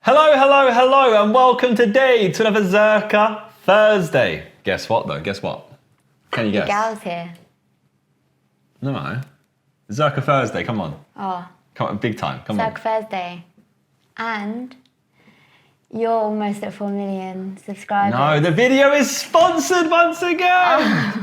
Hello, and welcome today to another Zerkaa Thursday. Guess what, though? Guess what? Can you guess? The gal's here. No. Zerkaa Thursday, come on. Oh. Come on, big time, come on. Zerkaa Thursday. And you're almost at 4 million subscribers. No, the video is sponsored once again!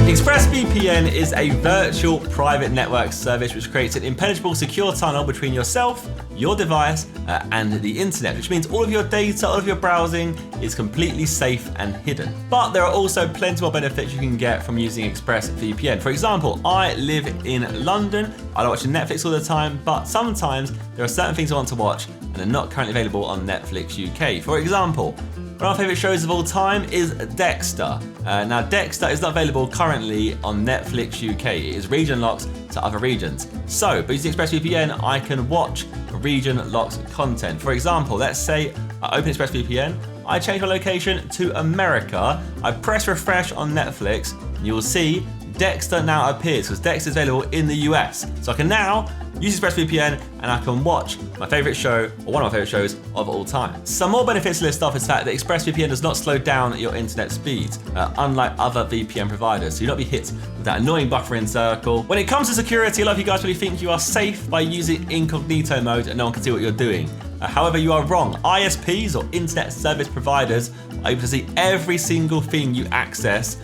ExpressVPN is a virtual private network service which creates an impenetrable secure tunnel between yourself, your device, and the internet, which means all of your data, all of your browsing is completely safe and hidden. But there are also plenty more benefits you can get from using ExpressVPN. For example, I live in London. I don't watch Netflix all the time, but sometimes there are certain things I want to watch and they're not currently available on Netflix UK. For example, one of my favourite shows of all time is Dexter. Now, Dexter is not available currently on Netflix UK. It is region locked to other regions. So, by using ExpressVPN, I can watch region locked content. For example, let's say I open ExpressVPN, I change my location to America, I press refresh on Netflix, and you will see Dexter now appears because Dexter is available in the US. So I can now use ExpressVPN and I can watch my favourite show, or one of my favourite shows of all time. Some more benefits to list off is the fact that ExpressVPN does not slow down your internet speeds, unlike other VPN providers, so you'll not be hit with that annoying buffering circle. When it comes to security, a lot of you guys really think you are safe by using incognito mode and no one can see what you're doing. However, you are wrong. ISPs, or internet service providers, are able to see every single thing you access,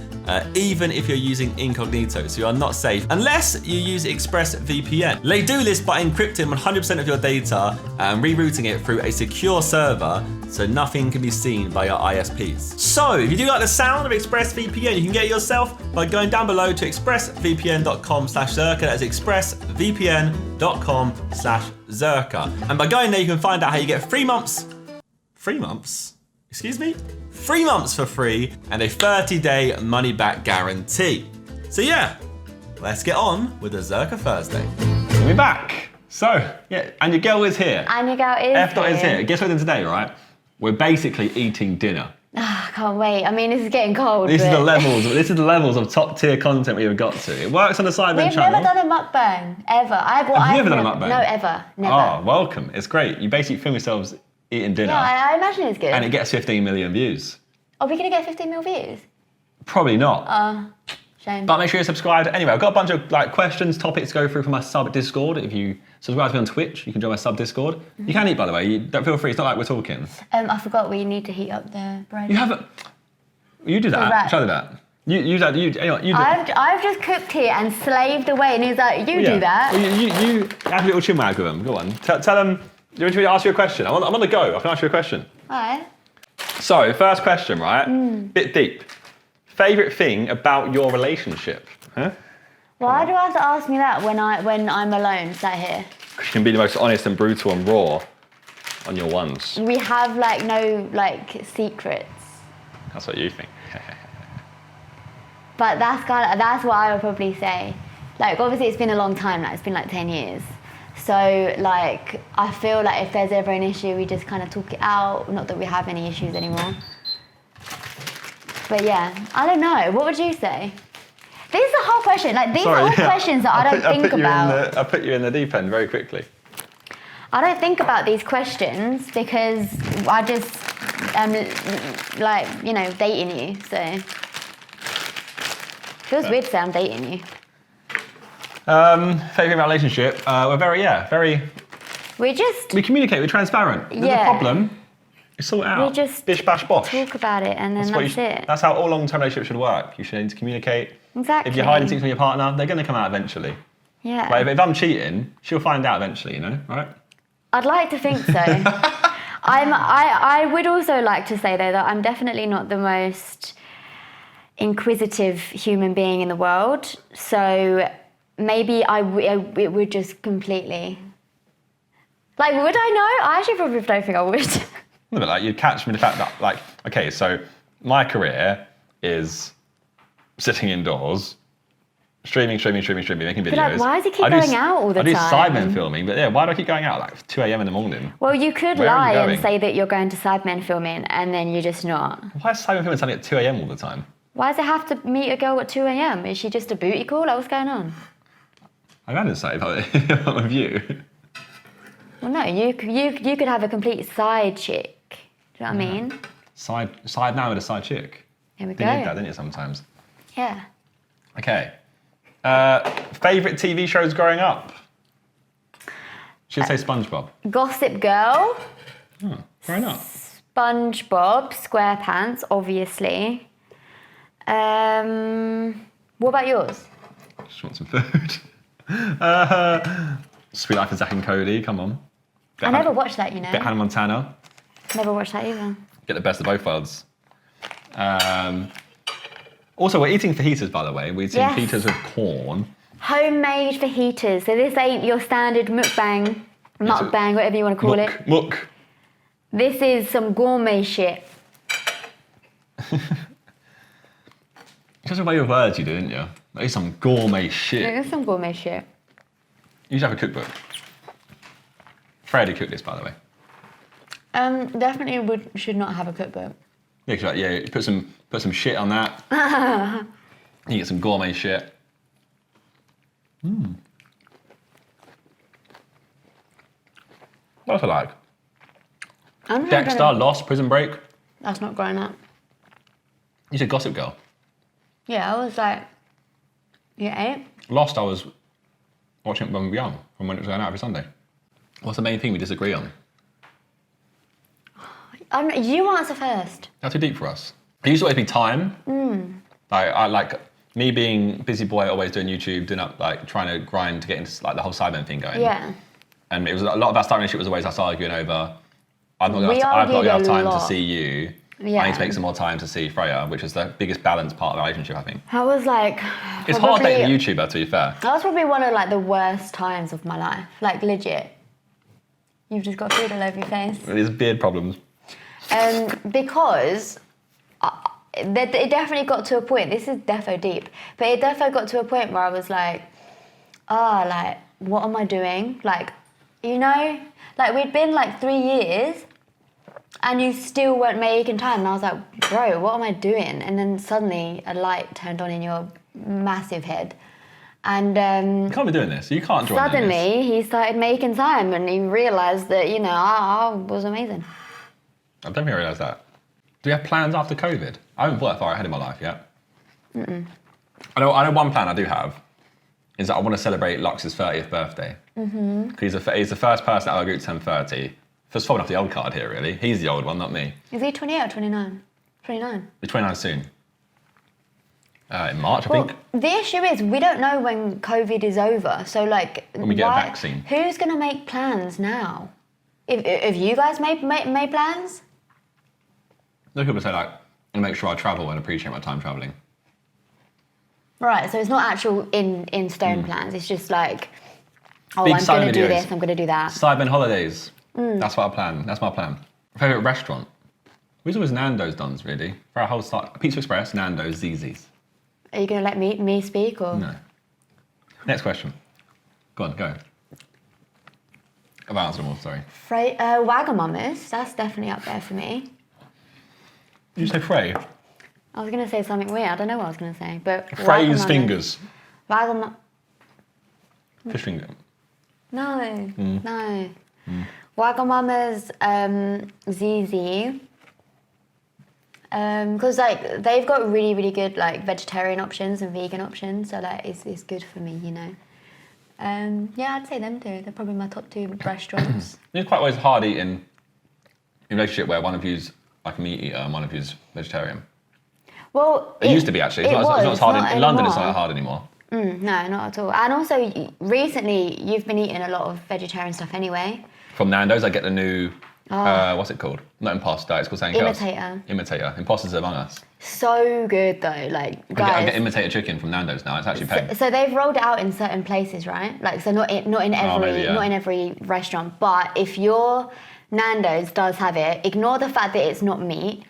even if you're using incognito, so you are not safe unless you use ExpressVPN. They do this by encrypting 100% of your data and rerouting it through a secure server so nothing can be seen by your ISPs. So if you do like the sound of ExpressVPN, you can get it yourself by going down below to expressvpn.com/Zerkaa. That's expressvpn.com/Zerkaa. And by going there, you can find out how you get 3 months. 3 months? Excuse me? 3 months for free and a 30-day money-back guarantee. So yeah, let's get on with the Zerkaa Thursday. We're back. So, yeah, and your girl is here. And your girl is F.dot is here. Guess what we're doing today, right? We're basically eating dinner. I can't wait. I mean, this is getting cold. This is the levels of top-tier content we have got to. It works on the Sidemen We've channel. never done a mukbang, ever. Have you ever done a mukbang? No, ever. Never. Oh, welcome. It's great. You basically film yourselves eating dinner. Yeah, I imagine it's good. And it gets 15 million views. Are we going to get 15 mil views? Probably not. Shame. But make sure you're subscribed. Anyway, I've got a bunch of questions, topics to go through for my sub Discord. If you subscribe to me on Twitch, you can join my sub Discord. You can eat, by the way. You don't feel free. It's not like we're talking. I forgot we need to heat up the bread. You haven't. You do that. Try that. You do. I've just cooked here and slaved away, and he's like, "You do that." Well, you have a little chinwag with him. Go on. Tell them. Do you want me to ask you a question? I'm on the go. I can ask you a question. All right. So, first question, right? Bit deep. Favourite thing about your relationship? Huh? Why do you have to ask me that when I'm alone, sat here? Because you can be the most honest and brutal and raw on your ones. We have no secrets. That's what you think. But that's what I would probably say. Like, obviously it's been a long time now. It's been like 10 years. So, like, I feel like if there's ever an issue, we just kind of talk it out. Not that we have any issues anymore. But yeah, I don't know. What would you say? This is a whole question. Like, these are all questions that I don't think about. I put you in the deep end very quickly. I don't think about these questions because I just am, dating you, so. Feels weird to say I'm dating you. Favourite relationship? We're very. We communicate. We're transparent. There's a problem. You sort it out. We just bish bash bosh. Talk about it, and then that's it. That's how all long-term relationships should work. You should need to communicate. Exactly. If you're hiding things from your partner, they're going to come out eventually. Yeah. Like if I'm cheating, she'll find out eventually. You know, right? I'd like to think so. I would also like to say though that I'm definitely not the most inquisitive human being in the world. So. Maybe it would just completely... Like, would I know? I actually probably don't think I would. No, but like, you'd catch me the fact that, like, okay, so my career is sitting indoors, streaming, making videos. But like, why does he keep going out all the time? I do Sidemen filming, but yeah, why do I keep going out at like 2 a.m. in the morning? Well, you could lie and say that you're going to Sidemen filming and then you're just not. Why is Sidemen filming something at 2 a.m. all the time? Why does it have to meet a girl at 2 a.m? Is she just a booty call? Like, what's going on? I hadn't say about it with you. Well, no, you could have a complete side chick. Do you know what I mean? Side man with a side chick. Here we go. You need that, don't you, sometimes? Yeah. Okay. Favourite TV shows growing up? Should say SpongeBob. Gossip Girl. Growing up. SpongeBob, SquarePants, obviously. What about yours? Just want some food. Sweet Life of Zack and Cody, come on. I never watched that, you know. Bit Hannah Montana. Never watched that either. Get the best of both worlds. Also, we're eating fajitas, by the way. We're eating fajitas with corn. Homemade fajitas. So this ain't your standard mukbang, whatever you want to call it. Muk. This is some gourmet shit. Just by your words, you do, didn't you? That is some gourmet shit. It is some gourmet shit. You should have a cookbook. Freya did cook this, by the way. Definitely should not have a cookbook. Yeah, you put some shit on that. You get some gourmet shit. What else I like? Dexter, Lost, Prison Break. That's not growing up. You said Gossip Girl. Yeah, I was like, year 8. Lost, I was watching it when we were young, from when it was going out every Sunday. What's the main thing we disagree on? You answer first. That's too deep for us. It used to always be time. I like me being busy boy, always doing YouTube, doing up like trying to grind to get into like the whole Sidemen thing going. Yeah. And it was a lot of our starting relationship was always us arguing over. I've not got enough time to see you. Yeah. I need to make some more time to see Freya, which is the biggest balance part of the relationship, I think. I was like, it's hard dating a YouTuber, to be fair. That was probably one of like the worst times of my life. Like legit. You've just got food all over your face. There's beard problems. Because it definitely got to a point, this is defo deep, but it defo got to a point where I was like, like, what am I doing? Like, you know, like we'd been like 3 years and you still weren't making time. And I was like, bro, what am I doing? And then suddenly a light turned on in your massive head. And you can't be doing this. You can't join suddenly he started making time and he realised that, you know, I was amazing. I've definitely realised that. Do we have plans after COVID? I haven't thought that far ahead in my life yet. I know one plan I do have is that I want to celebrate Lux's 30th birthday. Because he's the first person out of our group to turn 30. Just following off the old card here, really. He's the old one, not me. Is he 28 or 29? 29. He's 29 soon. In March, I think. The issue is we don't know when COVID is over. So, like, when we get a vaccine. Who's going to make plans now? If you guys made plans? There are people say, like, I make sure I travel and appreciate my time travelling. Right, so it's not actual in stone plans. It's just like, oh, Big I'm going to do this, I'm going to do that. Sidemen holidays. That's what I plan. That's my plan. Favourite restaurant? We've always Nando's done, really. For our whole start. Pizza Express, Nando's, ZZ's. Are you going to let me speak, or...? No. Next question. Go on, go. I've answered them all, sorry. Wagamama's, that's definitely up there for me. Did you say Frey? I was going to say something weird. I don't know what I was going to say, but... Frey's fingers. Fish finger. No, no. Wagamama's, ZZ. Because like they've got really, really good like vegetarian options and vegan options, so like it's good for me, you know. Yeah, I'd say them two. They're probably my top 2 restaurants. It's quite always hard eating in a relationship where one of you's like a meat eater and one of you's vegetarian. Well, it used to be actually. It's not as hard in London. It's not that hard anymore. No, not at all. And also, recently you've been eating a lot of vegetarian stuff anyway. From Nando's, I get the new. What's it called? Not Imposter. It's called something else. Imitator. Imposters Among Us. So good though, like guys. I get imitator chicken from Nando's now. It's actually paid. So they've rolled it out in certain places, right? Like so, not in every restaurant. But if your Nando's does have it, ignore the fact that it's not meat.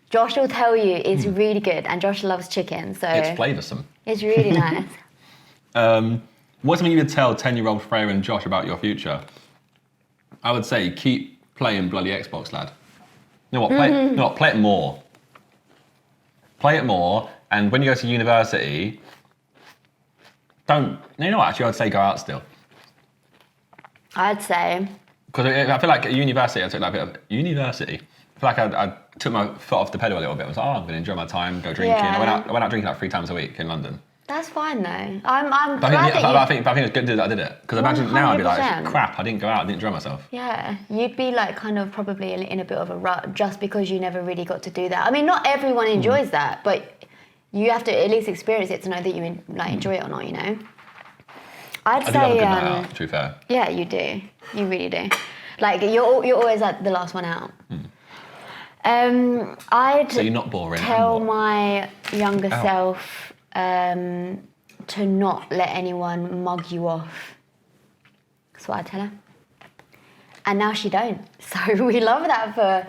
Josh will tell you it's really good, and Josh loves chicken, so it's flavoursome. It's really nice. What's something you would tell 10-year-old Freya and Josh about your future? I would say keep playing bloody Xbox, lad. You know what? Play it more. Play it more, and when you go to university, don't. You know what? Actually, I'd say go out still. I'd say Because I feel like at university, I took that bit of university. I feel like I took my foot off the pedal a little bit. I was like, oh, I'm going to enjoy my time, go drinking. Yeah. I went out drinking like 3 times a week in London. That's fine though. I think it's good that I did it. Because imagine now I'd be like, crap, I didn't go out, I didn't enjoy myself. Yeah, you'd be like kind of probably in a bit of a rut just because you never really got to do that. I mean, not everyone enjoys that, but you have to at least experience it to know that you enjoy it or not, you know? I do love a good night out, to be fair. Yeah, you do. You really do. Like, you're always like the last one out. So you're not boring. Tell my younger self to not let anyone mug you off. That's what I tell her. And now she don't. So we love that for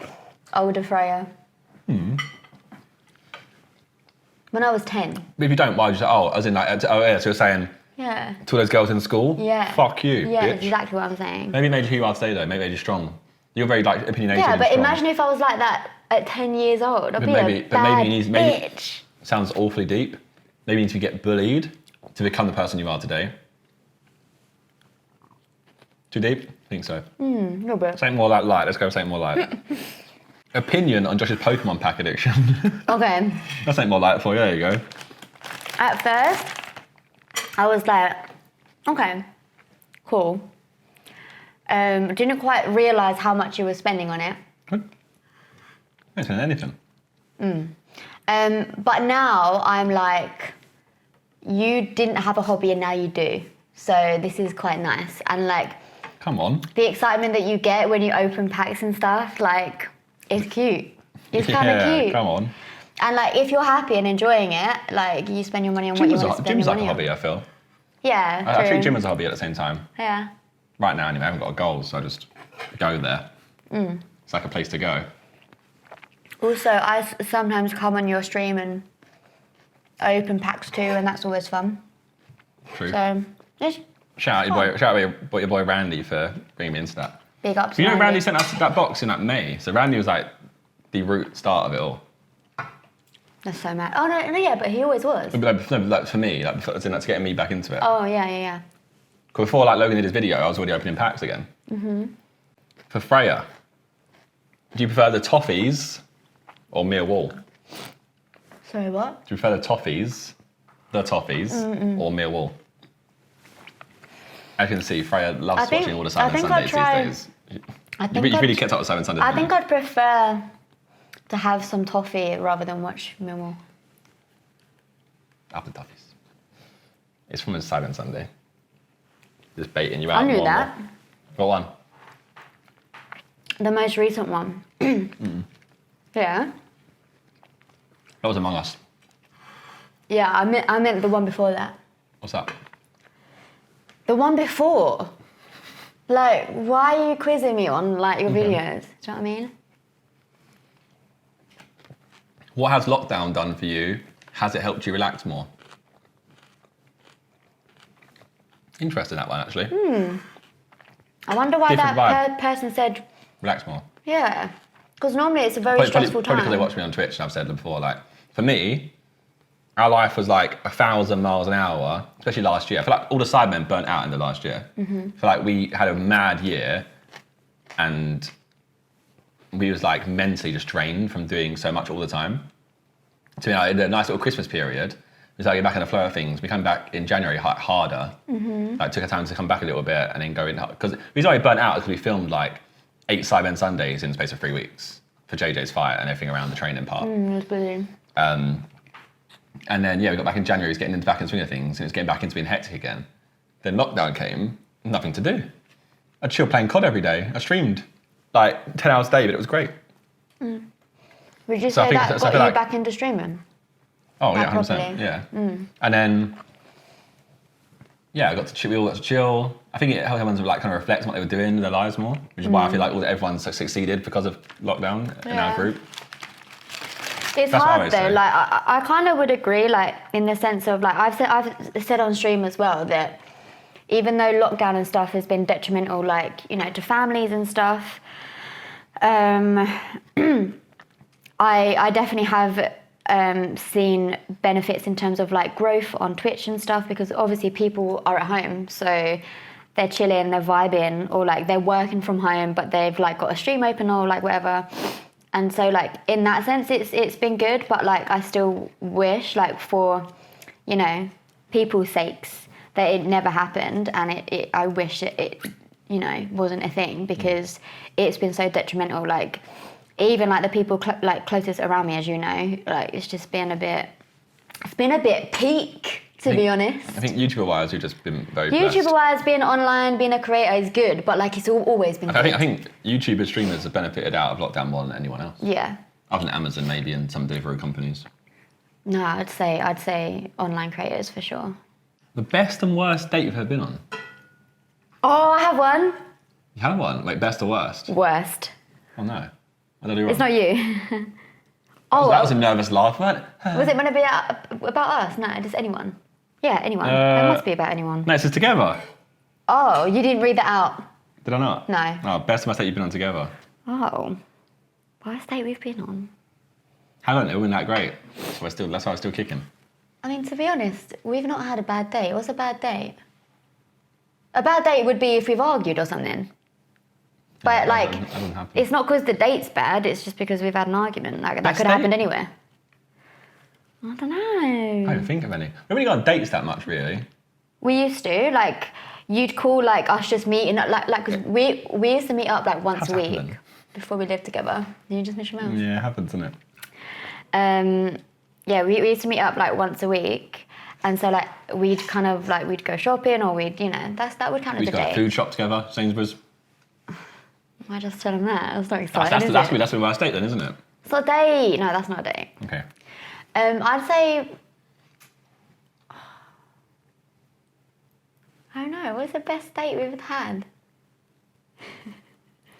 older Freya. When I was 10. But if you don't, why would you say, as in like, so you're saying, yeah, to all those girls in school, fuck you, yeah, bitch. That's exactly what I'm saying. Maybe it made you who I'd say though, maybe it made you strong. You're very like opinionated. Yeah, but strong. imagine if I was like that at 10 years old. I'd be a bad bitch. Sounds awfully deep. Maybe you need to get bullied to become the person you are today. Too deep? I think so. A little bit. Something more like light. Let's go something more light. Opinion on Josh's Pokémon pack addiction. Okay. That's something more light for you. There you go. At first, I was like, okay, cool. Didn't quite realise how much you were spending on it. I don't spend anything. But now I'm like, you didn't have a hobby and now you do. So this is quite nice. And like, come on. The excitement that you get when you open packs and stuff, like, it's cute. It's kind of cute. Come on. And like, if you're happy and enjoying it, like, you spend your money on what you want to spend your money on. Gym's like a hobby, I feel. Yeah, I treat gym as a hobby at the same time. Yeah. Right now, anyway, I haven't got a goal, so I just go there. It's like a place to go. Also, I sometimes come on your stream and open packs too, and that's always fun. True. So, just shout out your boy Randy for bringing me into that. Big ups. You know, Randy sent us that box in like May, so Randy was like the root start of it all. That's so mad. Oh no, yeah, but he always was. Like for me, that's getting me back into it. Oh yeah. Because before like Logan did his video, I was already opening packs again. For Freya, do you prefer the toffees or Millwall? Sorry, what? Do you prefer the toffees, or Millwall? As you can see, Freya loves watching all the Sidemen Sundays these days. You've really kept up with Sidemen Sundays. I think I'd prefer to have some toffee rather than watch Millwall. Up the toffees. It's from a Sidemen Sunday. Just baiting you out. I knew that. What one? The most recent one. Yeah. That was Among Us. Yeah, I meant the one before that. What's that? The one before. Like, why are you quizzing me on like your videos? Do you know what I mean? What has lockdown done for you? Has it helped you relax more? Interesting, that one, actually. I wonder why that person said... Relax more. Yeah. Because normally it's a very stressful time. Probably because they watch me on Twitch, and I've said it before, like, for me, our life was like 1,000 miles an hour, especially last year. I feel like all the Sidemen burnt out in the last year. I feel like we had a mad year, and we was like mentally just drained from doing so much all the time. So, you know, in a nice little Christmas period, it's like you're back in the flow of things. We come back in January harder. Like, took our time to come back a little bit and then go in. Because the reason why we burnt out is because we filmed like 8 Sidemen Sundays in the space of 3 weeks for JJ's fight and everything around the training part. That's brilliant. And then, yeah, we got back in January, it was getting back into swing of things, and it was getting back into being hectic again. Then lockdown came, nothing to do. I'd chill playing COD every day. I streamed like 10 hours a day, but it was great. Would you say that got you back into streaming? Oh, yeah, 100%. Yeah. And then, yeah, we all got to chill. I think it helped everyone to like kind of reflect on what they were doing in their lives more, which is why I feel like everyone's succeeded because of lockdown in our group. It's hard though. Like I kind of would agree. Like in the sense of like I've said on stream as well that even though lockdown and stuff has been detrimental, like to families and stuff, I definitely have seen benefits in terms of like growth on Twitch and stuff because obviously people are at home, so they're chilling, they're vibing, or like they're working from home, but they've like got a stream open or like whatever. And so like in that sense, it's been good, but like I still wish like for, you know, people's sakes that it never happened, and I wish it you know wasn't a thing, because it's been so detrimental. Like even like the people like closest around me, as you know, like it's just been a bit. It's been a bit peak, to be honest. I think YouTuber-wise, we've just been very blessed. YouTuber-wise, being online, being a creator is good, but like it's always been good. I think YouTuber streamers have benefited out of lockdown more than anyone else. Yeah. Other than Amazon maybe and some delivery companies. No, I'd say online creators for sure. The best and worst date you've ever been on? Oh, I have one. You had one? Like best or worst? Worst. Oh no. I don't know. It's not you. Oh, that was a nervous laugh, wasn't it? Was it going to be about us? No, just anyone. Yeah, anyone. It must be about anyone. No, it's just together. Oh, you didn't read that out? Did I not? No. Oh, best and worst date you've been on together. Oh. Worst date we've been on? Haven't, it wasn't that great. That's why I was still kicking. I mean, to be honest, we've not had a bad date. What's a bad date? A bad date would be if we've argued or something. But like, it's not because the date's bad, it's just because we've had an argument. Like, that could have happened anywhere. I don't know. I don't think of any. We haven't really gone on dates that much, really. We used to, like, you'd call like us just meeting, like, cause we used to meet up like once a week before we lived together. You just miss your mouth. Yeah, it happens, doesn't it? Yeah, we used to meet up like once a week. And so like, we'd kind of like, we'd go shopping or we'd, you know, that would count as a date. We'd go to food shop together, Sainsbury's. Why just tell them that? That's not exciting. That's the worst date then, isn't it? It's not a date. No, that's not a date. Okay. I'd say, I don't know, what's the best date we've had?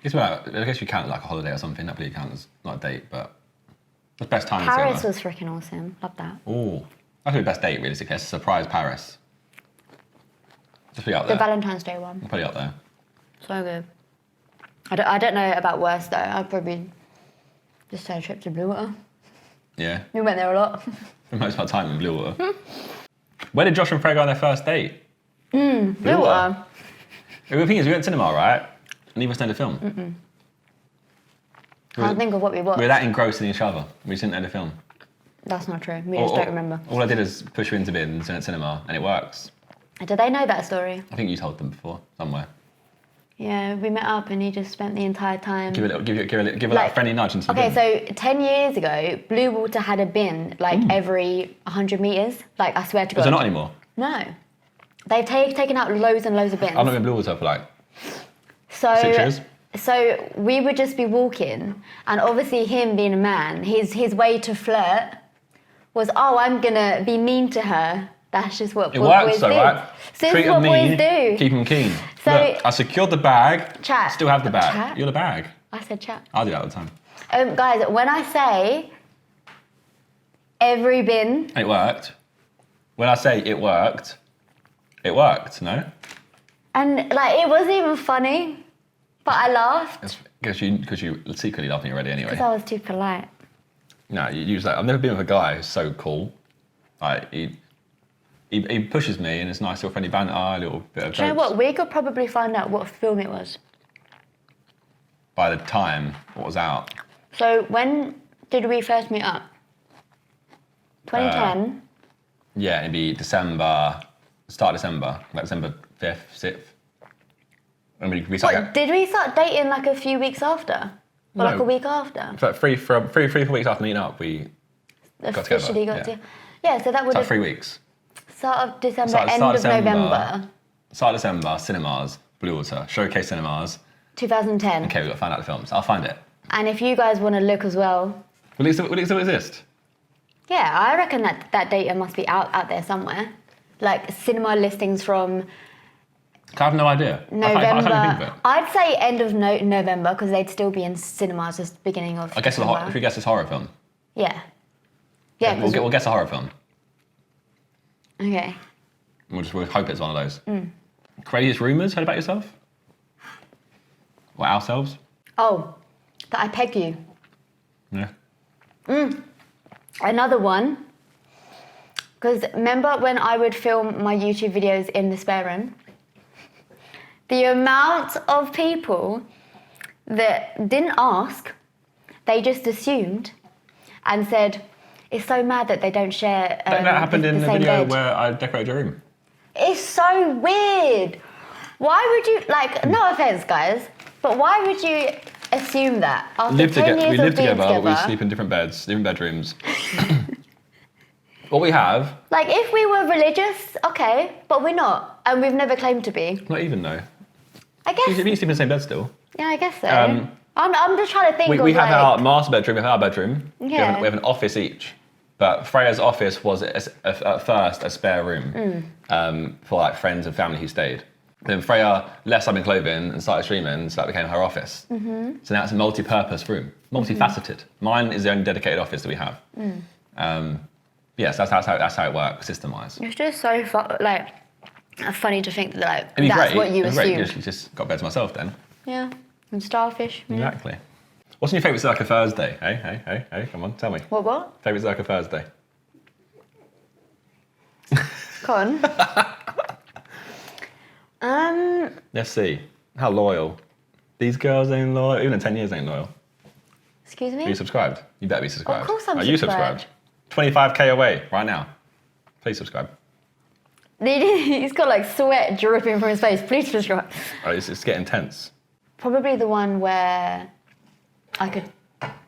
I guess you count like a holiday or something. That really counts, not a date, but the best time Paris together. was freaking awesome. Love that. Oh, that's the best date, realistically. It's a surprise Paris. Just put it up there. The Valentine's Day one. I'll put it up there. So good. I don't know about worst though. I'd probably just say a trip to Blue Water. Yeah. We went there a lot. For most of our time in Blue Water. Where did Josh and Freya go on their first date? Blue Water. The thing is, we went to cinema, right? Neither of us know the film. I can't think of what we watched. We were that engrossed in each other. We didn't know the film. That's not true. We just don't remember. All I did is push you into bins at cinema, and it works. Do they know that story? I think you told them before, somewhere. Yeah, we met up and he just spent the entire time... Give it like a friendly nudge into the bin. Okay, so 10 years ago, Blue Water had a bin like every 100 metres. Like, I swear to God. Is there not anymore? No. They've taken out loads and loads of bins. I've not been Blue Water for like 6 years. So we would just be walking, and obviously him being a man, his way to flirt was, oh, I'm gonna be mean to her. That's just what boys do. Right? So this is what boys do. Keep them keen. So look, I secured the bag. Chat. Still have the bag. Chat? You're the bag. I said chat. I do that all the time. Guys, when I say every bin... It worked. When I say it worked, no? And like, it wasn't even funny, but I laughed. Because you secretly love me already anyway. Because I was too polite. No, you use that. I've never been with a guy who's so cool. Like, he pushes me and it's nice little friendly banter, a little bit of jokes. Do you know what? We could probably find out what film it was. By the time what was out. So when did we first meet up? 2010? Yeah, it'd be December, start of December, like December 5th, 6th. When we started. Did we start dating like a few weeks after? Or like a week after? But 4 weeks after meeting up, we officially got together. Yeah, so that would have... 3 weeks. Start of December, end of November. Start of December, cinemas, Blue Water, Showcase Cinemas. 2010. Okay, we've got to find out the films. I'll find it. And if you guys want to look as well. Will it still exist? Yeah, I reckon that data must be out there somewhere. Like cinema listings from... I have no idea. November. I can't even think of it. I'd say end of November because they'd still be in cinemas just beginning of I guess if we guess it's horror film. Yeah. Yeah. We'll guess a horror film. Okay. We'll hope it's one of those. Craziest rumours heard about yourself? Or ourselves? Oh, that I peg you. Yeah. Another one. Because remember when I would film my YouTube videos in the spare room? The amount of people that didn't ask, they just assumed and said, it's so mad that they don't share that happened in the same video bed. where I decorated your room. It's so weird. Why would you, like, no offense, guys, but why would you assume that after 10 years We live of being together, but we sleep in different beds, different bedrooms. What we have... Like, if we were religious, okay, but we're not, and we've never claimed to be. Not even, though. I guess... You sleep in the same bed still. Yeah, I guess so. I'm just trying to think we have our master bedroom, we have our bedroom. Yeah. We have an office each. But Freya's office was, at first, a spare room for, like, friends and family who stayed. Then Freya left Sidemen Clothing and started streaming, so that became her office. So now it's a multi-purpose room, multifaceted. Mine is the only dedicated office that we have. Yes, that's how it works, system-wise. It's just so funny to think that It'd be that's great. what you It'd be assume. great. You just got bed to myself then. Yeah, and starfish. Yeah. Exactly. What's your favourite Zerkaa Thursday? Hey, come on, tell me. What? Favourite Zerkaa Thursday? Con. Let's see. How loyal? These girls ain't loyal. Even in 10 years ain't loyal. Excuse me? Are you subscribed? You better be subscribed. Of course I'm Are you subscribed. 25k away right now. Please subscribe. He's got like sweat dripping from his face. Please subscribe. Oh, it's getting tense. Probably the one where I could...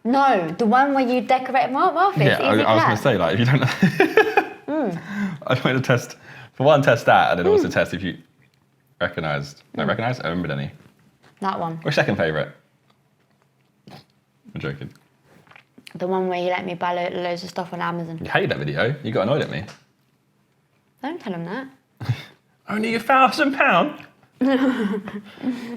No, the one where you decorate my office. Yeah, I was going to say, like, if you don't know... I just wanted to test... For one, test that, and then also test if you recognised... No, recognised? I remembered any. That one. What's your second favourite? I'm joking. The one where you let me buy loads of stuff on Amazon. You hated that video. You got annoyed at me. Don't tell him that. Only £1,000?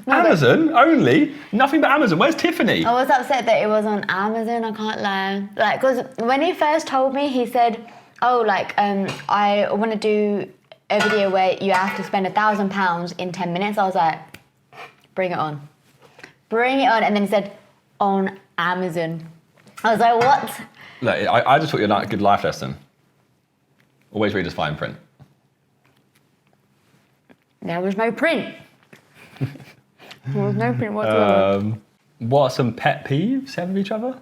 Amazon? Only? Nothing but Amazon. Where's Tiffany? I was upset that it was on Amazon, I can't lie. Like, because when he first told me, he said, oh, like, I want to do a video where you have to spend £1,000 in 10 minutes. I was like, bring it on. Bring it on. And then he said, on Amazon. I was like, what? Look, I just thought you had a good life lesson. Always read as fine print. There was no print. There was no print whatsoever. What are some pet peeves you have with each other?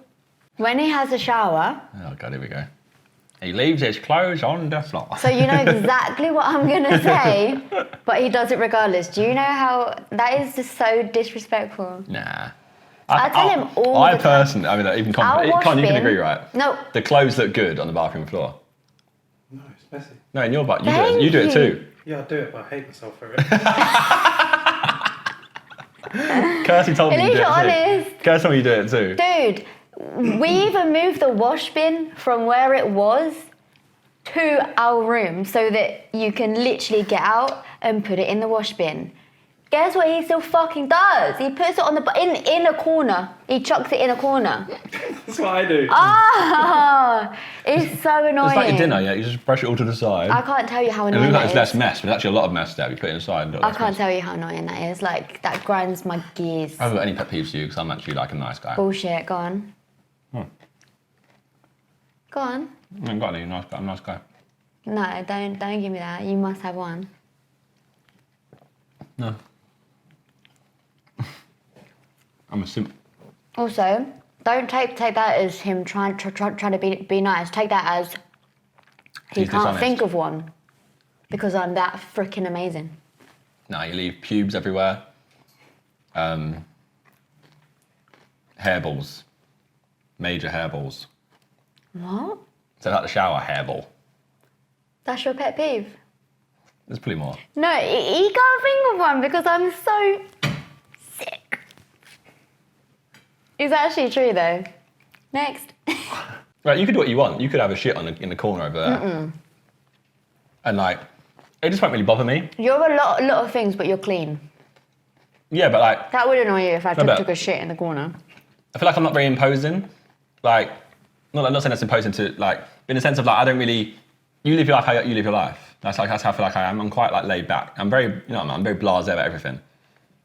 When he has a shower. Oh, God, here we go. He leaves his clothes on the floor. So you know exactly what I'm going to say, but he does it regardless. Do you know how... That is just so disrespectful. Nah. I tell him all the time. Personally, I mean, even Con, you can agree, right? No. The clothes look good on the bathroom floor. No, it's messy. No, in your butt, you do it too. Yeah, I do it, but I hate myself for it. Kirsty told me you do it honest. too. Kirsty told me you do it too. Dude, we even moved the wash bin from where it was to our room so that you can literally get out and put it in the wash bin. Guess what he still fucking does? He puts it on the in a corner. He chucks it in a corner. That's what I do. Ah, it's so annoying. It's like your dinner, yeah. You just brush it all to the side. I can't tell you how And it annoying looks like that it's is. less mess, but it's actually a lot of mess there. You put it inside. I can't tell you how annoying that is. Like, that grinds my gears. I haven't got any pet peeves to you because I'm actually like a nice guy. Bullshit, go on. Go on. I haven't got any nice guy. I'm a nice guy. No, don't give me that. You must have one. No. I'm a simp. Also, don't take that as him trying to be nice. Take that as he He's can't dishonest. think of one because I'm that freaking amazing. No, you leave pubes everywhere. Hairballs. Major hairballs. What? So like the shower hairball. That's your pet peeve? There's probably more. No, he can't think of one because I'm so sick. It's actually true though. Next. Right, you could do what you want. You could have a shit in the corner over there. And like, it just won't really bother me. You're a lot of things, but you're clean. Yeah, but like, That would annoy you if I bet. took a shit in the corner. I feel like I'm not very imposing. Like, I'm not saying that's imposing to like, in the sense of like, I don't really, you live your life how you live your life. That's how I feel like I am. I'm quite like laid back. I'm very, I'm very blasé about everything.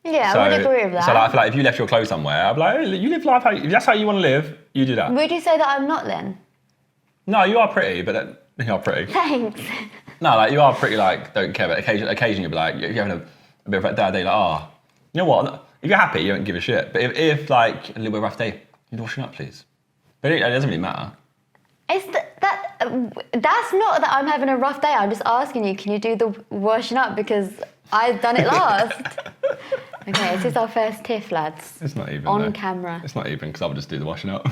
Yeah, I would agree with that. So like, I feel like if you left your clothes somewhere, I'd be like, hey, you live life how if that's how you want to live, you do that. Would you say that I'm not then? No, you are pretty, but you are pretty. Thanks. No, like you are pretty like don't care, but occasionally you'll be like, if you're having a bit of a bad day, like, oh, you know what? If you're happy, you don't give a shit. But if like, a little bit of a rough day, you washing up, please. But it doesn't really matter. That's not that I'm having a rough day. I'm just asking you, can you do the washing up because I've done it last. Okay, this is our first tiff, lads. It's not even on camera. It's not even because I would just do the washing up.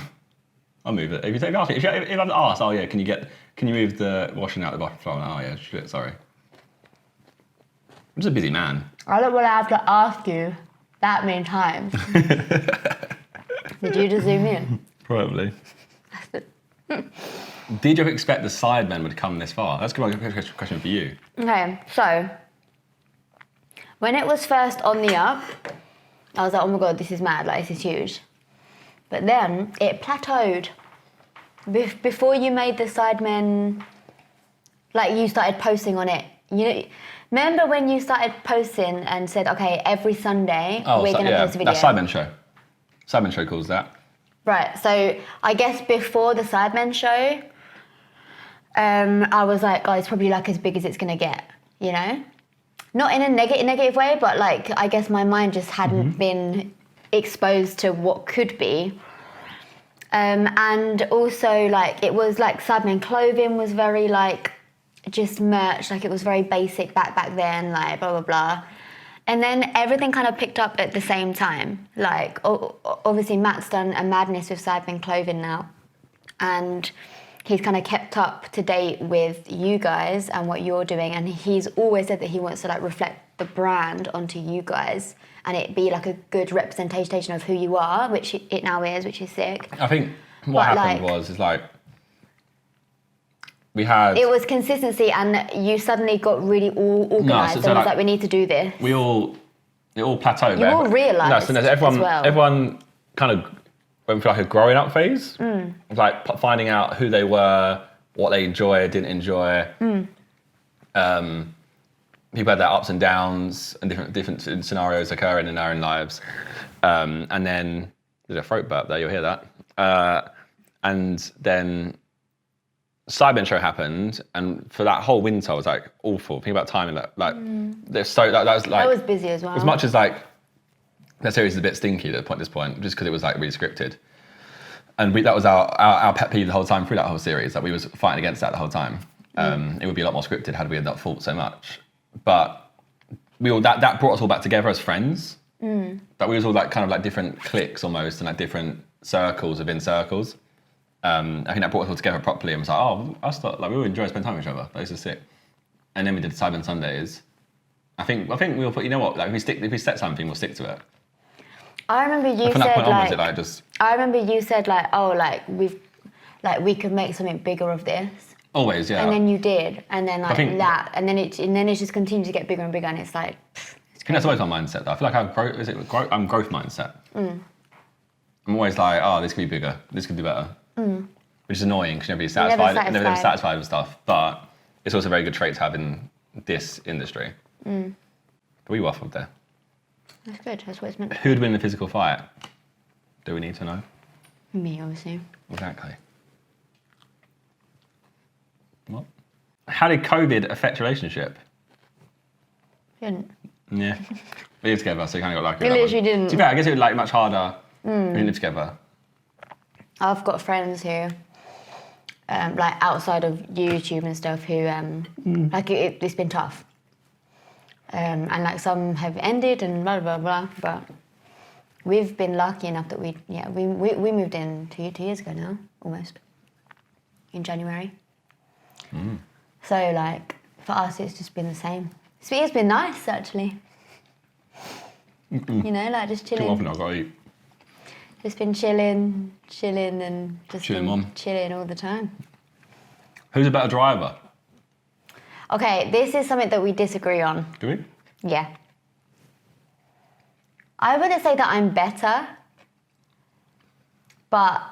I'll move it. If I'm asked, oh yeah, can you move the washing out the bottom floor? Oh yeah, shit, sorry. I'm just a busy man. I don't want to have to ask you that many times. Did you just zoom in? Probably. Did you ever expect the Sidemen would come this far? That's a good question for you. Okay, so when it was first on the up, I was like, oh my god, this is mad, like this is huge. But then it plateaued. Before you made the Sidemen, like you started posting on it. You know, remember when you started posting and said, okay, every Sunday we're going to post a video? That's Sidemen show. Sidemen show calls that. Right, so I guess before the Sidemen show, I was like, oh, it's probably like as big as it's gonna get, you know? Not in a negative way, but like, I guess my mind just hadn't been exposed to what could be. And also like, it was like Sidemen clothing was very like, just merch, like it was very basic back then, like blah, blah, blah. And then everything kind of picked up at the same time. Like, obviously Matt's done a madness with Sidemen clothing now. And he's kind of kept up to date with you guys and what you're doing. And he's always said that he wants to like reflect the brand onto you guys and it be like a good representation of who you are, which it now is, which is sick. I think what happened was like, we had... It was consistency and you suddenly got really all organised and was like, we need to do this. It all plateaued. You all realised everyone kind of went through like a growing up phase. Like finding out who they were, what they enjoyed, didn't enjoy. People had their ups and downs and different scenarios occurring in their own lives. And then, there's a throat burp there, you'll hear that. And then... Sidemen show happened, and for that whole winter, I was like awful. Think about timing that, like, that was like. I was busy as well. As much as like, that series is a bit stinky at this point, just because it was like really scripted, and that was our pet peeve the whole time through that whole series. That we was fighting against that the whole time. It would be a lot more scripted had we not fought so much. But that brought us all back together as friends. That we was all like kind of like different cliques almost, and like different circles within circles. I think that brought us all together properly and was like, oh, we all enjoy spending time with each other. That was just it. And then we did Sidemen Sundays. I think we'll put, you know what, like if we set something, we'll stick to it. I remember you said I remember you said like, oh, like we could make something bigger of this. Always, yeah. And then you did, and then like that, and then it just continued to get bigger and bigger, and it's like, it's I think that's always my mindset though. I feel like I'm growth mindset. I'm always like, oh, this could be bigger, this could do better. Which is annoying because you're never satisfied. Never satisfied with stuff, but it's also a very good trait to have in this industry. But we waffled there. That's good. That's what it's meant to be. Who would win the physical fight? Do we need to know? Me, obviously. Exactly. What? How did COVID affect your relationship? Didn't. Yeah. We lived together, so you kind of got lucky. We literally didn't. To be fair, I guess it would like much harder when you live together. I've got friends who, like outside of YouTube and stuff, who like it's been tough, and like some have ended and blah blah blah. But we've been lucky enough that we moved in 2 years ago now, almost in January. So like for us, it's just been the same. It's been nice actually. You know, like just chilling. Too often I've got to eat. Just been chilling, and just chilling all the time. Who's a better driver? Okay, this is something that we disagree on. Do we? Yeah. I wouldn't say that I'm better, but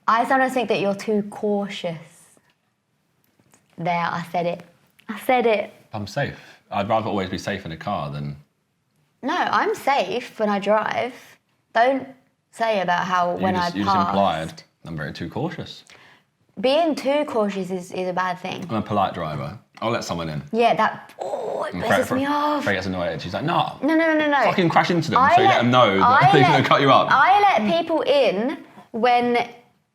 I sometimes think that you're too cautious. There, I said it. I'm safe. I'd rather always be safe in a car than... No, I'm safe when I drive. Don't say about how when I passed... You just implied I'm very too cautious. Being too cautious is a bad thing. I'm a polite driver. I'll let someone in. Yeah, that it pisses me off. Freya gets annoyed. She's like, no. No. Fucking crash into them so you let them know that they're going to cut you up. I let people in when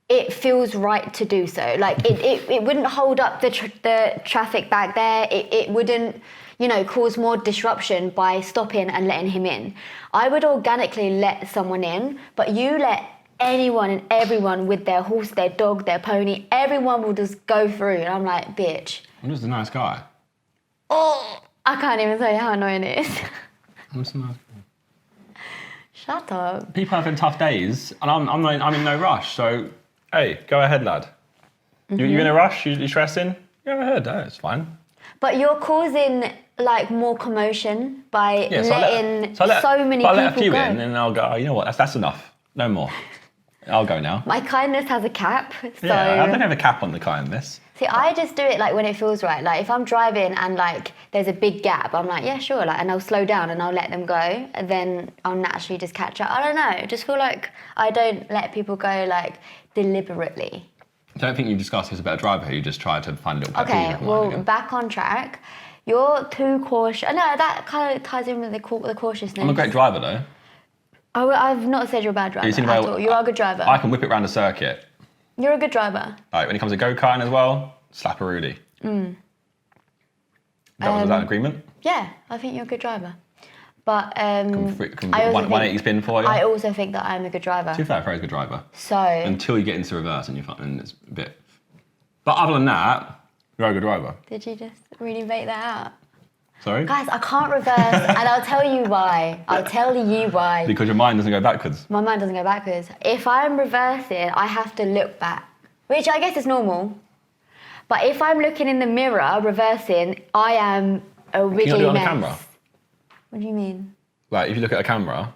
it feels right to do so. Like it wouldn't hold up the traffic back there. It wouldn't, cause more disruption by stopping and letting him in. I would organically let someone in, but you let anyone and everyone with their horse, their dog, their pony, everyone will just go through. And I'm like, bitch. I'm just a nice guy. Oh, I can't even tell you how annoying it is. I'm just a nice guy. Shut up. People having tough days, and I'm in no rush. So, hey, go ahead, lad. You in a rush? You stressing? Go ahead. No, it's fine. But you're causing more commotion by letting so many people I'll let a few go. in, and I'll go. Oh, you know what? That's enough. No more. I'll go now. My kindness has a cap, so... Yeah, I don't have a cap on the kindness. See, I just do it when it feels right. Like if I'm driving and there's a big gap, I'm like, yeah, sure, and I'll slow down and I'll let them go, and then I'll naturally just catch up. I don't know. I just feel like I don't let people go deliberately. I don't think you've discussed who's a better driver. You just try to find a little pet Okay, well, back on track. You're too cautious. No, that kind of ties in with the cautiousness. I'm a great driver though. Oh, I've not said you're a bad driver at all. You are a good driver. I can whip it around the circuit. You're a good driver. Like when it comes to go-karting as well, slap a Rudy. Was that an agreement? Yeah, I think you're a good driver. But Can 180 spin for you? I also think that I'm a good driver. To be fair, Freya's a good driver. So... Until you get into reverse and it's a bit... But other than that, you're a good driver. Did you just really make that out? Sorry? Guys, I can't reverse, and I'll tell you why. Because your mind doesn't go backwards. My mind doesn't go backwards. If I'm reversing, I have to look back, which I guess is normal. But if I'm looking in the mirror, reversing, I am a wiggly mess. Can you not do it on the camera? What do you mean? Like, if you look at a camera,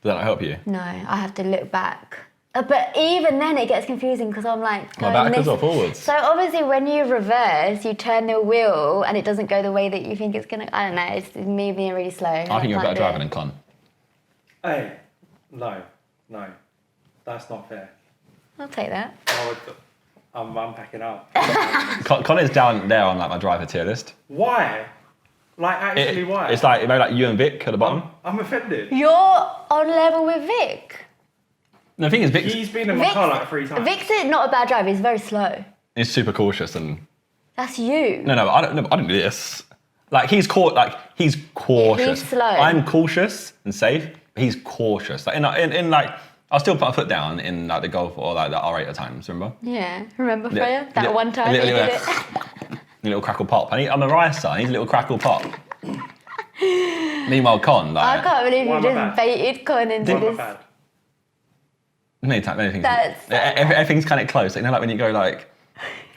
does that not help you? No, I have to look back. But even then it gets confusing because I'm backwards or forwards? So obviously when you reverse, you turn the wheel and it doesn't go the way that you think it's going to... I don't know, it's me being really slow. I think you're a better driver than Con. Hey, no. That's not fair. I'll take that. I'm packing up. Con is down there on my driver tier list. Why? Actually, why? It's like you and Vic at the bottom. I'm offended. You're on level with Vic. The thing is, He's been in my car 3 times. Vic's not a bad driver, he's very slow. He's super cautious and... That's you. No, I don't do this. He's cautious. He's slow. I'm cautious and safe, but he's cautious. I'll still put a foot down in the Golf or the R8 at times, remember? Yeah, remember Freya? That one time you did it. A little crackle pop. I'm a ricer, I need a little crackle pop. Meanwhile, Con, I can't believe you just baited Con into this. Many things. Everything's kind of close. When you go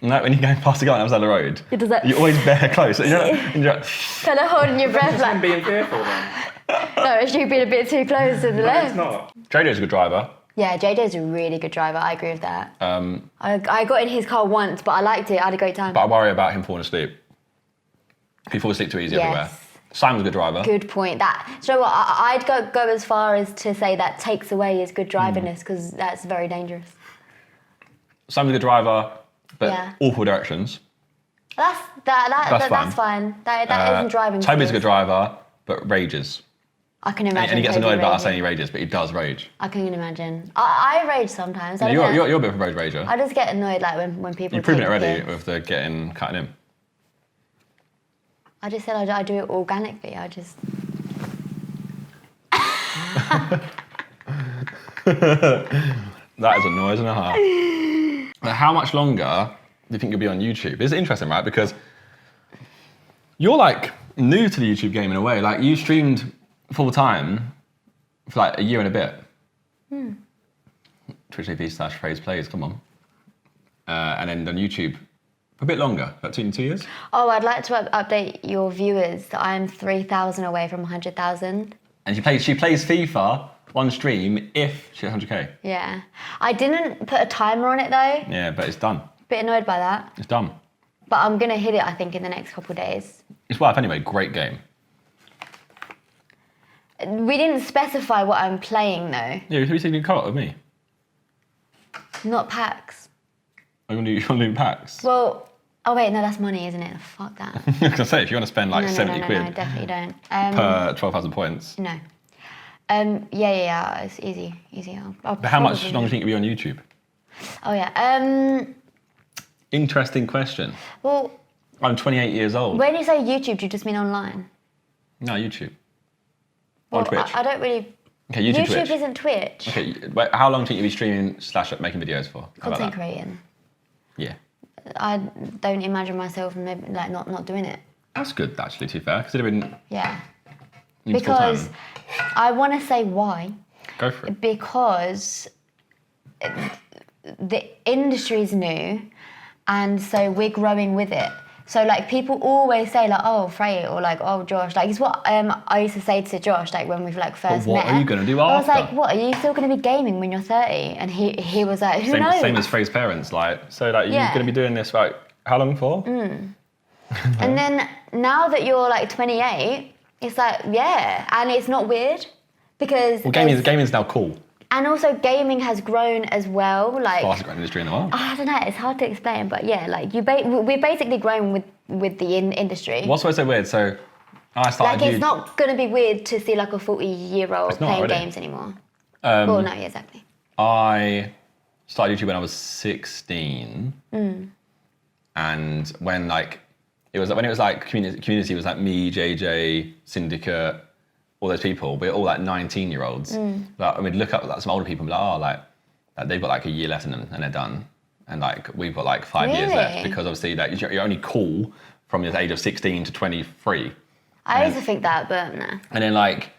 when you're going past the guy on the other side of the road, you always bear close. You're kind of holding your breath I'm being fearful then. No, it's you being a bit too close to the left. It's not. JJ's a good driver. Yeah, JJ's a really good driver. I agree with that. I got in his car once, but I liked it. I had a great time. But I worry about him falling asleep. He falls asleep too easy everywhere. Simon's a good driver. Good point. So I'd go as far as to say that takes away his good driverness because that's very dangerous. Simon's a good driver, but awful directions. That's fine. That isn't driving. Toby's a good driver, but rages. I can imagine. And he gets annoyed about us saying he rages, but he does rage. I can imagine. I rage sometimes. You're a bit of a road rager. I just get annoyed when people. You've proven it already with the cutting him. I just said I do it organically. I just... That is a noise and a half. But how much longer do you think you'll be on YouTube? It's interesting, right? Because you're new to the YouTube game in a way. You streamed full time for a year and a bit. Twitch.tv/PraisPlays, come on. And then on YouTube a bit longer, about 2 years. Oh, I'd like to update your viewers that I'm 3,000 away from 100,000. And she plays FIFA on stream if she's 100k. Yeah. I didn't put a timer on it though. Yeah, but it's done. Bit annoyed by that. It's done. But I'm going to hit it, I think, in the next couple of days. It's worth anyway, great game. We didn't specify what I'm playing though. Yeah, who said you co-op with me? Not packs. Are you going to do packs? Well, Oh wait, no, that's money, isn't it? Fuck that. I was gonna say, if you want to spend like 70 quid No, definitely don't. per 12,000 points. No. Yeah, it's easy. But how much longer do you think you'll be on YouTube? Oh yeah. Interesting question. Well, I'm 28 years old. when you say YouTube, do you just mean online? No, YouTube. Well, On Twitch. I don't really. Okay, YouTube, YouTube Twitch. isn't Twitch. Okay, wait, how long do you think you'll be streaming / making videos for? How about Content that? creating. Yeah. I don't imagine myself maybe, like not doing it. That's good, actually, to be fair, considering Yeah. you need full Because time. I want to say why. Go for it. Because the industry is new, and so we're growing with it. So like people always say like, oh Freya, or like, oh Josh, like it's what I used to say to Josh like when we've like first But what met. are you gonna do I was after? like, what, are you still gonna be gaming when you're 30? And he was like, who knows? Same as Freya's parents, like, so like, you're Yeah. going to be doing this, like, how long for? And then now that you're like 28, it's like, yeah, and it's not weird because Well, gaming's now cool. and also gaming has grown as well. Like Fastest growing industry in the world. I don't know, it's hard to explain, but yeah, like we're basically growing with the industry. What's so weird? So, I started Like it's not gonna be weird to see like a 40-year-old It's not playing already. games anymore. Well, no, yeah, exactly. I started YouTube when I was 16. And when it was like community was like me, JJ, Syndicate, all those people. We're all like 19-year-olds. Like, and we'd look up like some older people and be like, oh, like they've got like a year left in them and they're done. And like we've got like 5 years left Really? because obviously like you're only cool from the age of 16 to 23. I used to think that, but nah. And then like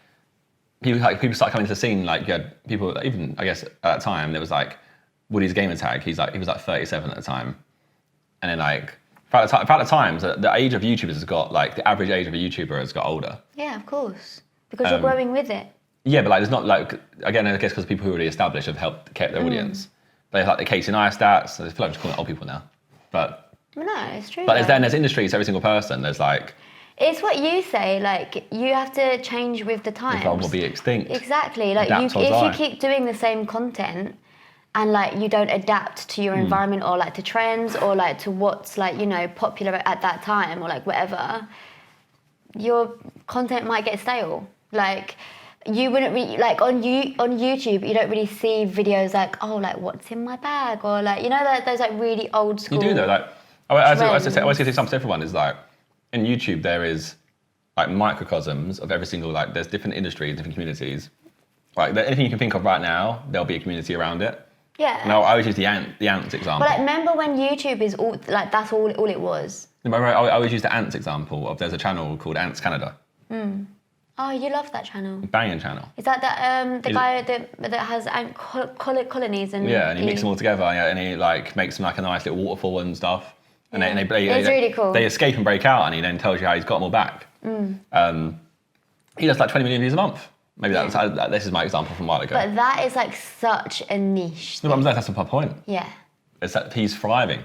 people started coming to the scene. Like you had people, even I guess at that time there was like Woody's gamer tag. He was like 37 at the time. And then like throughout the times, the age of YouTubers has got like the average age of a YouTuber has got older. Yeah, of course. Because you're growing with it. Yeah, but like there's not like, again, I guess because people who already established have helped keep their audience. But it's like the Casey Neistats, so I feel like I'm just calling it old people now. But No, it's true. but though. there's industries, every single person, there's like, It's what you say, like you have to change with the times. the world will be extinct. Exactly. Like Adapt or if die. you keep doing the same content and like you don't adapt to your environment or like to trends or like to what's like, you know, popular at that time or like whatever, your content might get stale. Like you wouldn't really like on YouTube you don't really see videos like, oh, like what's in my bag, or like, you know, those like really old school. You do though, like I always trends. say something to everyone is like, in YouTube there is like microcosms of every single, like there's different industries, different communities. Like anything you can think of right now, there'll be a community around it. Yeah. And I always use the ants example. But like, remember when YouTube is all like that's all it was. I always use the ants example of there's a channel called Ants Canada. Oh, you love that channel. Banging channel. Is that the guy that has ant colonies and Yeah, and he mixes them all together, and he like makes them like a nice little waterfall and stuff. And Yeah. they It's really cool. They escape and break out, and he then tells you how he's got them all back. He does like 20 million views a month. Maybe this is my example from a while ago. But that is like such a niche. No, but that's the point. Yeah. It's that he's thriving.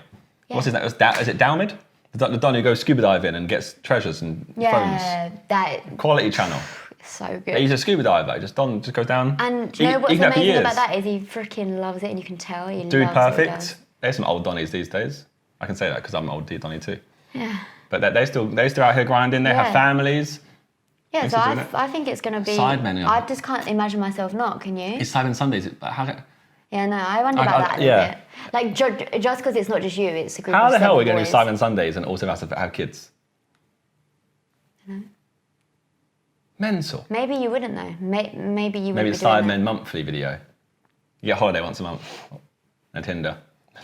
Yeah. What's his name? Is it Dalmid? The Don who goes scuba diving and gets treasures and Yeah, that phones. Quality channel. is so good. He's a scuba diver. Don just goes down. And do you know what's he can go for amazing years. about that is he freaking loves it, and you can tell he Dude, loves what he perfect. does. There's some old Donnies these days. I can say that because I'm old Donnie too. Yeah. But they're still out here grinding. They have Yeah. families. Yeah, Yes, so isn't it? I think it's going to be... Sidemen, yeah. I just can't imagine myself not, can you? It's Sidemen Sundays. Yeah, no, I wonder about that a little yeah. bit. Like, just because it's not just you, it's a group How of the hell are we 7 going to do boys. Sidemen Sundays and also have kids? Mental. Maybe you wouldn't, though. Maybe you wouldn't Maybe be the doing Sidemen that. monthly video. You get a holiday once a month. And Tinder.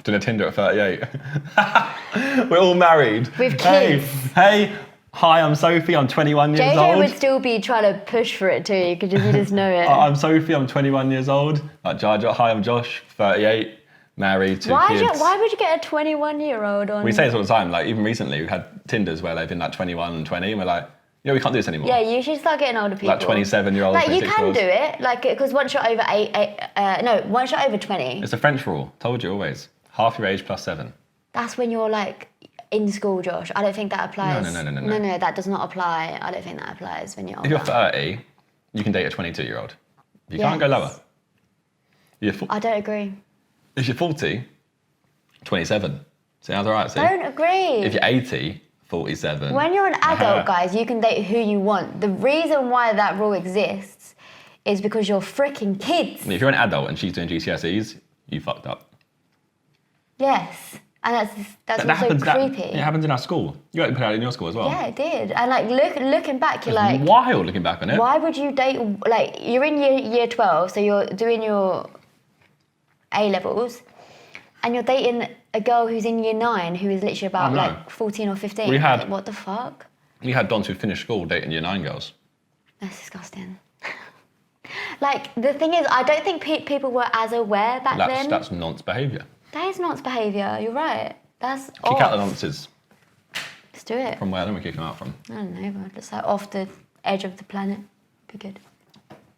Doing a Tinder at 38. We're all married. With kids. Hey, hi, I'm Sophie. I'm 21 years JJ old. would still be trying to push for it too, because you just know it. I'm Sophie. I'm 21 years old. Like hi, I'm Josh. 38. Married, 2 kids. Why would you get a 21-year-old on? We say this all the time. Like even recently, we've had Tinders where they've been like 21 and 20, and we're like, we can't do this anymore. Yeah, you should start getting older people. Like 27-year-olds. Like you can 26-year-olds. do it, like because once you're over once you're over 20, It's a French rule. Told you always. Half your age plus 7. that's when you're like in school, Josh. I don't think that applies. No. No, that does not apply. I don't think that applies when you're older. If you're 30, you can date a 22-year-old. You can't go Yes. lower. I I don't agree. If you're 40, 27. See, that's all right. See, Don't agree. if you're 80, 47. When you're an adult, guys, you can date who you want. The reason why that rule exists is because you're freaking kids. If you're an adult and she's doing GCSEs, you fucked up. Yes. And that's That also happens. creepy. It happens in our school. You got to put out in your school as well. Yeah, it did. And like looking back, you're like, Wild looking back on it. why would you date? Like you're in year 12, so you're doing your A levels, and you're dating a girl who's in year 9 who is literally about like 14 or 15. We had- Like, what the fuck? We had dons who finished school dating year 9 girls. That's disgusting. Like the thing is, I don't think people were as aware back then. That's nonce behaviour. That is nonce behaviour. You're right. That's Kick out the off. nonces. Let's do it. From where then we kick them out from? I don't know, but just like off the edge of the planet. Be good.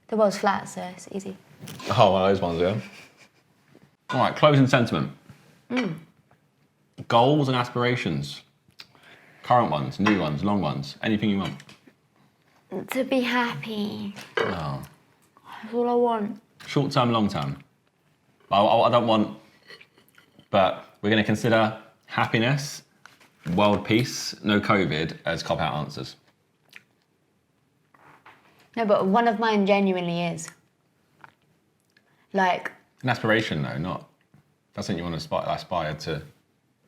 The world's flat, so it's easy. Oh, one of those ones, yeah. All right, closing sentiment. Goals and aspirations. Current ones, new ones, long ones. Anything you want. To be happy. Oh. That's all I want. Short term, long term. I don't want, but we're going to consider happiness, world peace, no COVID as cop out answers. No, but one of mine genuinely is. Like, An aspiration, though, not. That's something you want to aspire to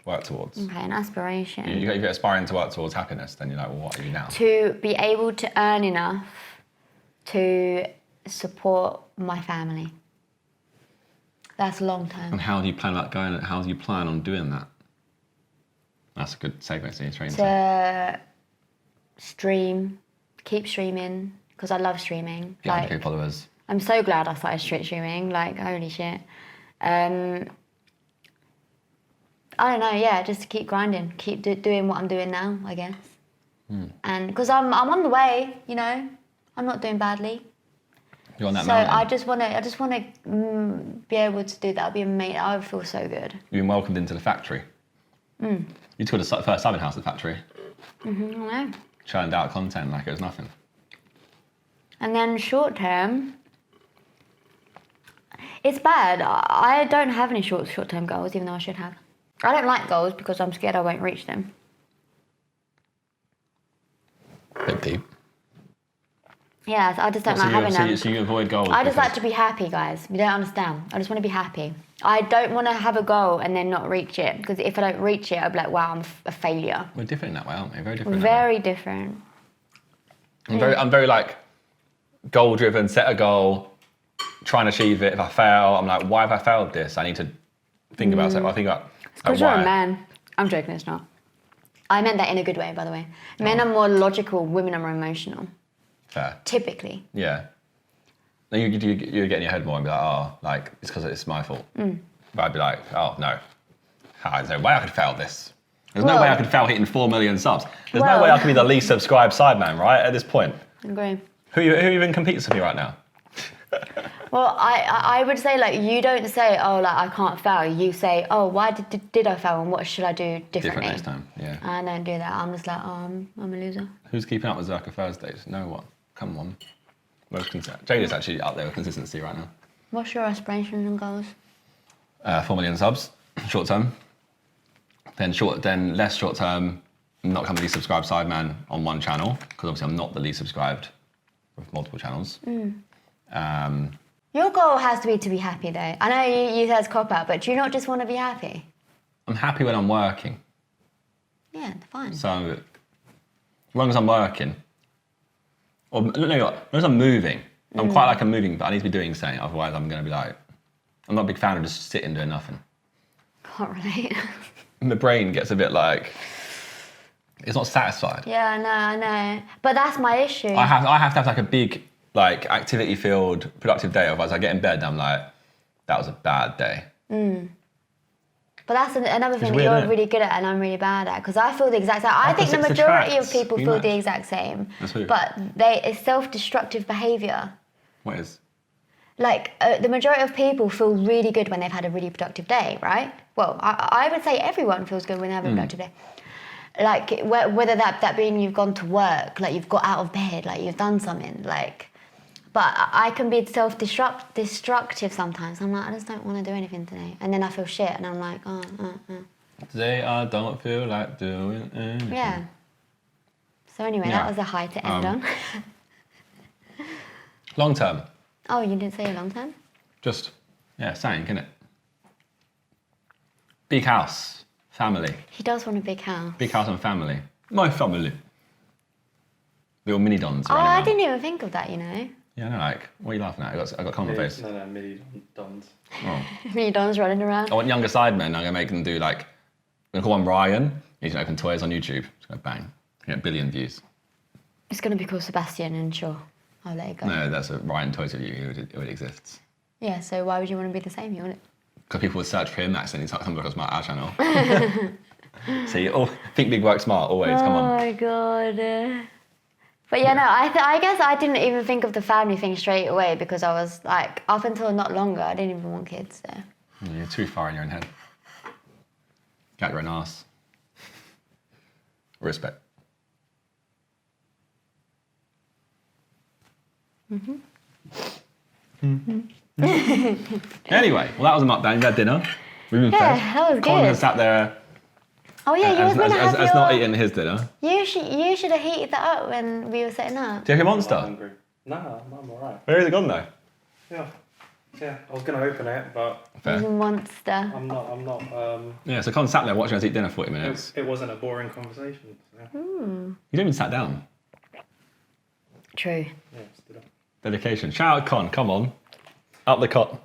work towards. okay, an aspiration. If you're aspiring to work towards happiness, then you're like, well, what are you now? To be able to earn enough to support my family. That's long term. And how do you plan on going? How do you plan on doing that? That's a good segue to your training. To stream, keep streaming, because I love streaming. Get Like, 100K followers. I'm so glad I started streaming. Like, holy shit. I don't know. Yeah, just to keep grinding, keep doing what I'm doing now, I guess. And because I'm on the way, you know, I'm not doing badly. You're on that So mountain. I just want to be able to do that. It'd be amazing. I would feel so good. You've been welcomed into the factory. You took the first Sidemen house at the factory. I know. Churned out content like it was nothing. And then short term, it's bad. I don't have any short term goals, even though I should have. I don't like goals because I'm scared I won't reach them. Bit deep. Yeah, I just don't like having them. So you avoid goals. I just because- like to be happy, guys. You don't understand. I just want to be happy. I don't want to have a goal and then not reach it, because if I don't reach it, I'll be like, wow, I'm a failure. We're different in that way, aren't we? Very different. in that way. Very different. I'm very like goal driven. Set a goal, try and achieve it. If I fail, I'm like, why have I failed this? I need to think about it. I think about Because you're a man. I'm joking, it's not. I meant that in a good way, by the way. Men are more logical, women are more emotional. Fair. Typically. Yeah. Then you get in your head more and be like, oh, like it's because it's my fault. But I'd be like, oh no, there's no way I could fail this. There's no way I could fail hitting 4 million subs. There's no way I could be the least subscribed Sideman, right? At this point. Agree. Who even competes with me right now? Well, I would say, like, you don't say, oh, like, I can't fail. You say, oh, why did I fail and what should I do differently? Different next time, yeah. I don't do that. I'm just like, oh, I'm a loser. Who's keeping up with Zerkaa Thursdays? No one. Come on. Most Jada's actually up there with consistency right now. What's your aspirations and goals? 4 million subs, short term. Then less short term, not become the least subscribed Sideman on one channel, because obviously I'm not the least subscribed with multiple channels. Your goal has to be happy, though. I know you said it's cop-out, but do you not just want to be happy? I'm happy when I'm working. Yeah, fine. So as long as I'm working, or no, as long as I'm moving, I'm quite like I'm moving, but I need to be doing something. Otherwise, I'm going to be like, I'm not a big fan of just sitting doing nothing. Can't relate. My brain gets a bit like, it's not satisfied. Yeah, I know. But that's my issue. I have to have like a big like activity-filled, productive day. Otherwise, I get in bed and I'm like, that was a bad day. But that's another thing that weird, you're isn't it? really good at and I'm really bad at, because I feel the exact same. I think the Opposites majority attract. of people We feel match. the exact same. That's weird. But it's self-destructive behaviour. What is? Like, the majority of people feel really good when they've had a really productive day, right? Well, I would say everyone feels good when they have a productive day. Like, whether that being you've gone to work, like you've got out of bed, like you've done something, like... But I can be self-destructive sometimes. I'm like, I just don't want to do anything today. And then I feel shit and I'm like, Today I don't feel like doing anything. Yeah. So anyway, that was a high to end on. Long term. Oh, you didn't say a long time? Just, saying, innit? Big house, family. He does want a big house. Big house and family. My family. Little mini dons. Oh, I didn't even think of that, you know. Yeah, no, like, what are you laughing at? I got common face. No, mini dons. Oh. Mini Dons running around. I want younger Sidemen. I'm gonna make them do like, I'm gonna call one Ryan. He's gonna open toys on YouTube. It's gonna bang. Get 1 billion views. It's going to be called Sebastian, and sure, I'll let it go. No, that's a Ryan Toys Review. It would exist. Yeah, so why would you want to be the same? You want it? Because people would search for him next and he's come across our channel. See, think big, work smart, always, come on. Oh my god. But yeah, no, I guess I didn't even think of the family thing straight away because I was like, up until not longer, I didn't even want kids, so. You're too far in your own head. Get your own ass. Respect. Anyway, well that was a mukbang. We had dinner. We've been fed. That was Colin good. has sat there. Oh yeah, you was meant to have not eating his dinner. You should have heated that up when we were setting up. Do you have your I'm monster? hungry. No, I'm alright. Where is it gone though? Yeah. I was gonna open it, but It was a monster. I'm not. Yeah, so Colin sat there watching us eat dinner for 40 minutes. It wasn't a boring conversation. So. Hmm. You didn't even sat down. True. Yeah, stood up. Dedication. Shout out Con, come on. Up the cot.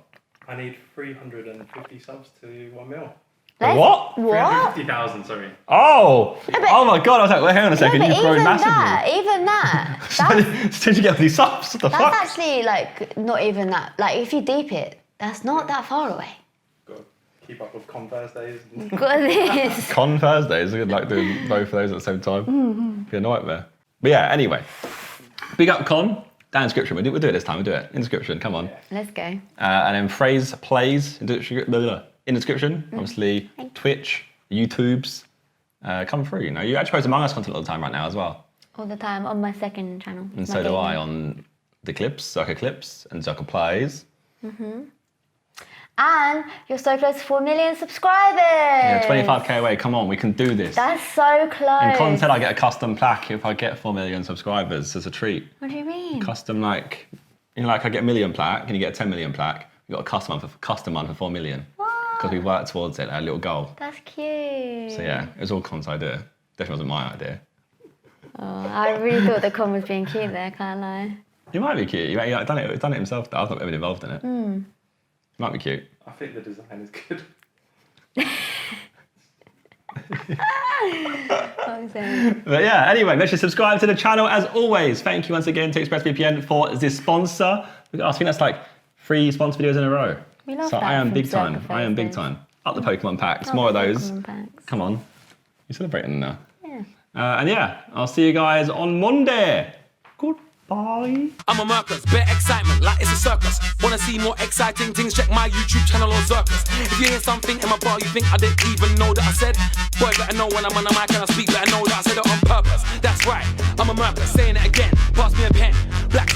I need 350 subs to 1 mil. What? 350,000, sorry. Oh! Oh my god, I was like, well, hang on a second, No, but you've grown massively. even that, that's, Did you get all these subs? What the that's fuck? actually like not even that. Like if you deep it, that's not that far away. Got to keep up with Con Thursdays. Got this. Con Thursdays, I could like doing both of those at the same time. Be a nightmare. But yeah, anyway. Big up Con. Down in description. We'll do it this time. We'll do it. In description, come on. Let's go. And then phrase plays in description. Obviously, Twitch, YouTubes. Come through, you know. You actually post Among Us content all the time right now as well. All the time on my second channel. And so do I on the clips, ZerkaaPlays and ZerkaaPlays. And you're so close to 4 million subscribers. Yeah, 25k away. Come on, we can do this. That's so close. In content, I get a custom plaque if I get 4 million subscribers as a treat. What do you mean? Custom, like, I get a million plaque and you get a 10 million plaque. You got a custom one for 4 million. Because we worked towards it, a little goal. That's cute. So yeah, it was all Con's idea. Definitely wasn't my idea. Oh, I really thought the Con was being cute there, can't lie. He might be cute. He might have done it himself though. I've not been involved in it. He might be cute. I think the design is good. But yeah, anyway, make sure to subscribe to the channel as always. Thank you once again to ExpressVPN for this sponsor. I think that's like 3 sponsor videos in a row. We love so that I am from big time. Zerkaa I am big Thursdays. time. Up the Pokemon packs. More of those. Pokemon packs. Come on. You're celebrating now. Yeah. And yeah, I'll see you guys on Monday. Goodbye. I'm a Mercus, bare excitement, like it's a circus. Wanna see more exciting things? Check my YouTube channel or Zerkas. If you hear something in my bar you think I didn't even know that I said, boy, better know when I'm on the mic and I speak, better know that I said it on purpose. That's right, I'm a Mercus, saying it again.